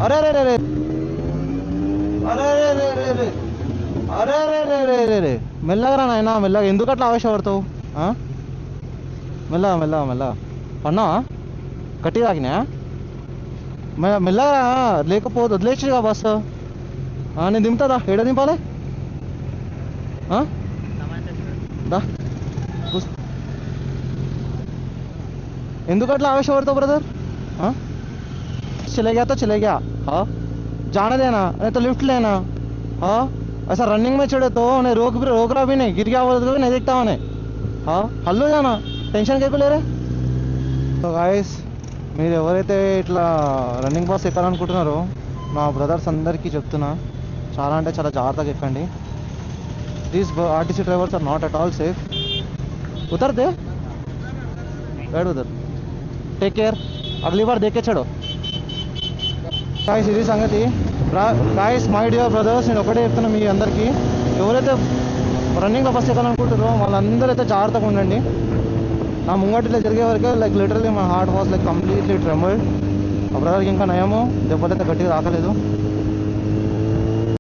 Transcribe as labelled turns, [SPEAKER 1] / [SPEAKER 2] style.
[SPEAKER 1] అరే రే రే రే అరే రే రే రే రే అరే రే రే రే రే రే మెల్లగరా నాయనా మెల్లగా. ఎందుకు అట్లా ఆవేశపడతావు? మెల్లగా మెల్లగా మెల్లగా. పన్నావా? గట్టిగా తాకినా? మెల్లగా లేకపోతే వదిలేసిగా బస్సు. నేను దింపుతుందా? ఏడ దింపాలి? దా ఎందుకు అట్లా ఆవేశపడతావు బ్రదర్? चले गया तो चले गया, हाँ जाने देना, नहीं तो लिफ्ट लेना। हाँ ऐसा रनिंग में चढ़े तो उन्हें रोक रहा भी नहीं, गिर गया बोल तो नहीं देखता उन्हें। हाँ हल्लो जाना, టెన్షన్ కేకు లేరే. సో గాయస్, మీరు ఎవరైతే ఇట్లా రన్నింగ్ బాస్ ఎక్కాలనుకుంటున్నారో నా బ్రదర్స్ అందరికీ చెప్తున్నా, చాలా అంటే చాలా జాగ్రత్తగా ఎక్కండి. These RTC drivers are not at all safe. उतरते बैठ उधर, टेक केयर, अगली बार देख के चढ़ो. గాయస్ ఇది సంగతి. గాయస్ మై డియర్ బ్రదర్స్, నేను ఒకటే చెప్తున్నా మీ అందరికీ, ఎవరైతే రన్నింగ్లో ఫస్ట్ ఎక్కాలనుకుంటారో వాళ్ళందరూ అయితే జాగ్రత్తగా ఉండండి. నా ముంగటిలో జరిగే వరకే like literally my heart was like completely trembled. ఆ బ్రదర్కి ఇంకా నయము, దెబ్బలైతే గట్టిగా తాకలేదు.